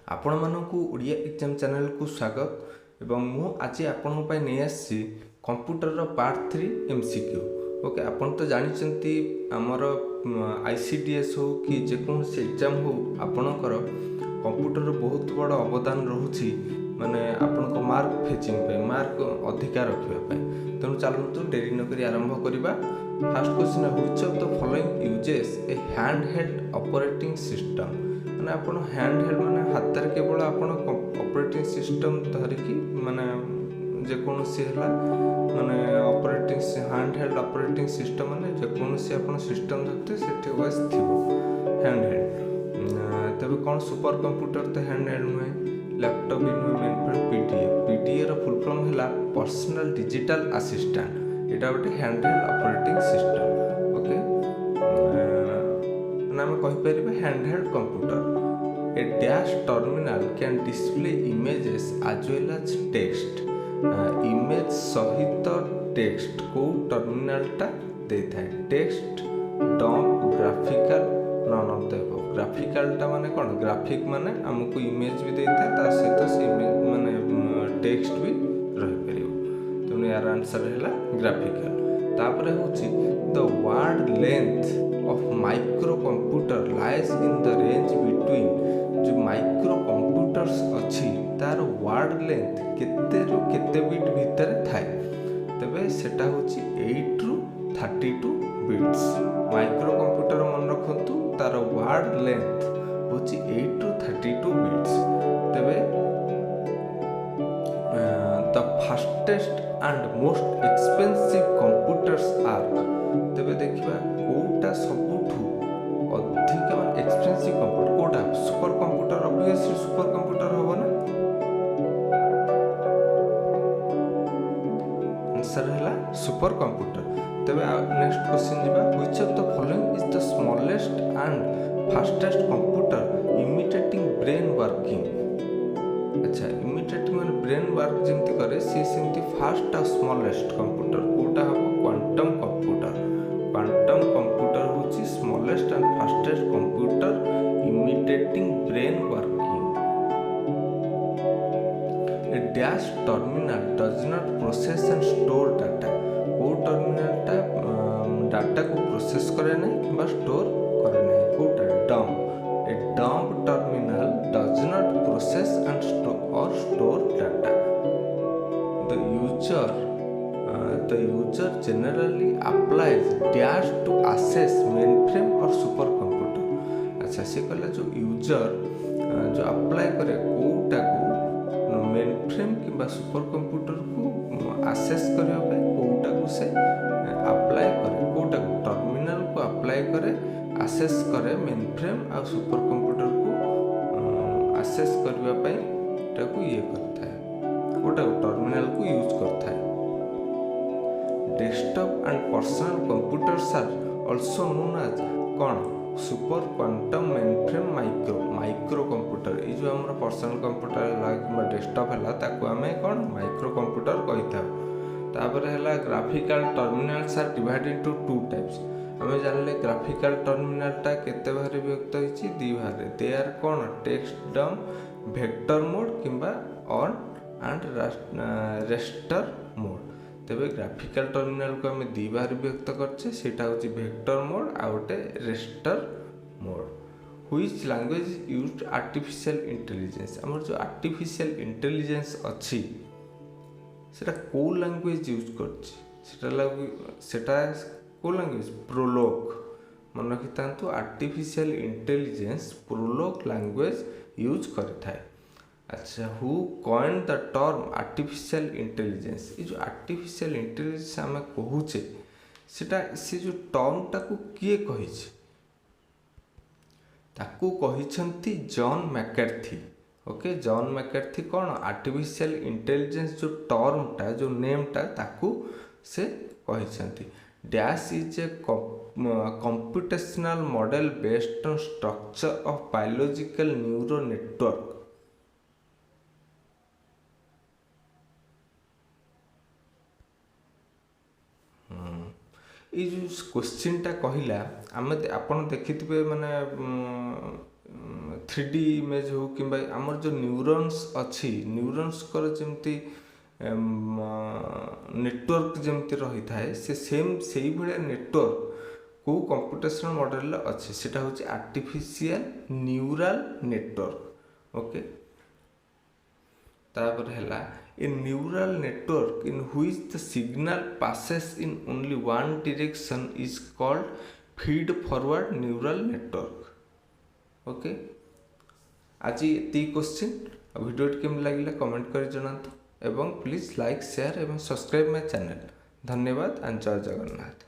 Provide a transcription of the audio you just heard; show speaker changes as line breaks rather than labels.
आपण मानकु Odia exam channel को स्वागत एवं मु आज आपण पय नै आसी कंप्यूटर रो पार्ट 3 एमसीक्यू। ओके आपण तो जानिचंती हमर आईसीडीएस हो कि जे कोन से एग्जाम हो आपणकर कंप्यूटर रो बहुत बड़ अवदान रहुछि माने आपण को मार्क फेचिंग पे मार्क अधिकार रखिबा पे। तेणु चलतु डेरी न करी आरंभ करिबा। First question which of the following uses A hand held operating system माने आपण हैंड हेल्ड माने हाथ रे केवल आपण ऑपरेटिंग सिस्टम धरिकी माने जे कोनोसी हला माने operating hand held operating system माने जे कोनोसी आपण सिस्टम धरते सेठी ओएस थिबो हैंड हेल्ड। तबे कोन सुपर कंप्यूटर तो हैंड हेल्ड नुहे, लैपटॉप भी नुहे, मेनफ्रेम पीडीए रो फुल फॉर्म हला पर्सनल डिजिटल असिस्टेंट। एटा गोटे hand held operating system. Okay नाम कहि परिबे hand held computer a dash terminal can display images as well as text. Image सहित टेक्स्ट को टर्मिनल टा देता है। टेक्स्ट डॉम graphical none of the above. Graphical टा माने कोन ग्राफिक माने हमको इमेज भी देता है ता सहित से इमेज माने टेक्स्ट भी रह परिबो। तो यार आंसर हैला ग्राफिकल। तापर होची the word length of micro computer lies in the range between. जो माइक्रो कंप्यूटर्स अच्छी तार वर्ड लेंथ केते रु केते बिट भीतर थाए। तबे सेटा होची 8 रु 32 बिट्स। माइक्रो कंप्यूटर मन रखंतु तार वर्ड लेंथ होची 8 रु 32 बिट्स। तबे the fastest and most expensive computers are. तबे देखिबा कोटा सबुठु अधिक मान एक्सपेंसिव कंप्यूटर कोटा super computer. Obviously super computer होबो ना। आंसर हैला सुपर कंप्यूटर। तबे नेक्स्ट क्वेश्चन जिबा which of the following is the smallest and fastest computer imitating brain working. अच्छा इमिटेटिंग माने ब्रेन वर्क जेमति करे से सेमति फास्ट आ स्मॉलेस्ट कंप्यूटर कोटा हो क्वांटम कंप्यूटर। क्वांटम कंप्यूटर होची smallest and fastest computer imitating brain working. A dash terminal does not process and store data. को टर्मिनल टा डाटा को प्रोसेस करे नै किबा स्टोर करे नै कोटा डम। ए डम terminal does not process and store data. The user generally applies dash to access mainframe or supercomputer. अच्छा से कहला जो यूजर जो अप्लाई करे कोटा को मेनफ्रेम किबा सुपर कंप्यूटर को एक्सेस करबा पे कोटा को से अप्लाई करे कोटा को टर्मिनल को अप्लाई करे एक्सेस करे मेनफ्रेम और सुपर कंप्यूटर को एक्सेस करबा पे को ये करता है कोटा टर्मिनल को यूज करता है। Desktop and personal computers are also known as कौन super quantum mainframe micro computer. ये जो हमर पर्सनल कंप्यूटर है कि डेस्कटॉप है ताको हमें कौन माइक्रो कंप्यूटर कहता। तापर है graphical terminals are divided into two types. हमें जानले ग्राफिकल टर्मिनल टा केते भारे विभक्त होइछि दी भारे। दे आर कौन टेक्स्ट डम वेक्टर मोड किंबा ऑन एंड रेस्टर मोड। तबे ग्राफिकल टर्मिनल को हमें दी बार व्यक्त करछे सेटा होची वेक्टर मोड आ गोटे raster mode. Which language used artificial intelligence. हमर जो आर्टिफिशियल इंटेलिजेंस अछि सेटा को लैंग्वेज यूज करछि सेटा को लैंग्वेज प्रोलॉग। मन रखितांतु artificial intelligence Prolog language use करता है। अच्छा who coined the term artificial intelligence. ये जो आर्टिफिशियल इंटेलिजेंस आम कहूचे सेटा से जो टर्म टाकू किए कहिछि ताकू कहिछंती John McCarthy. Okay John McCarthy कौन आर्टिफिशियल इंटेलिजेंस जो टर्म टा जो नेम टा ताकू से कहिछंती। Dash is a computational model based on structure of biological neural network. ये जो क्वेश्चन टा कहिला आमे आपण देखिथिबे माने 3D इमेज हो कि आमर जो न्यूरॉन्स अच्छी न्यूरॉन्स कर जमती नेटवर्क जमती रही थाए से सेम से भाया नेटवर्क को कंप्यूटेशनल मॉडल अच्छे सेटा हूँ आर्टिफिशियल न्यूरल नेटवर्क ओके तापर है a neural network in which the signal passes in only one direction is called feed forward neural network okay आज ये क्वेश्चन वीडियो केम लगे कमेंट कर जनातु एवं प्लीज लाइक शेयर एवं सब्सक्राइब माय चैनल धन्यवाद and जय जगन्नाथ।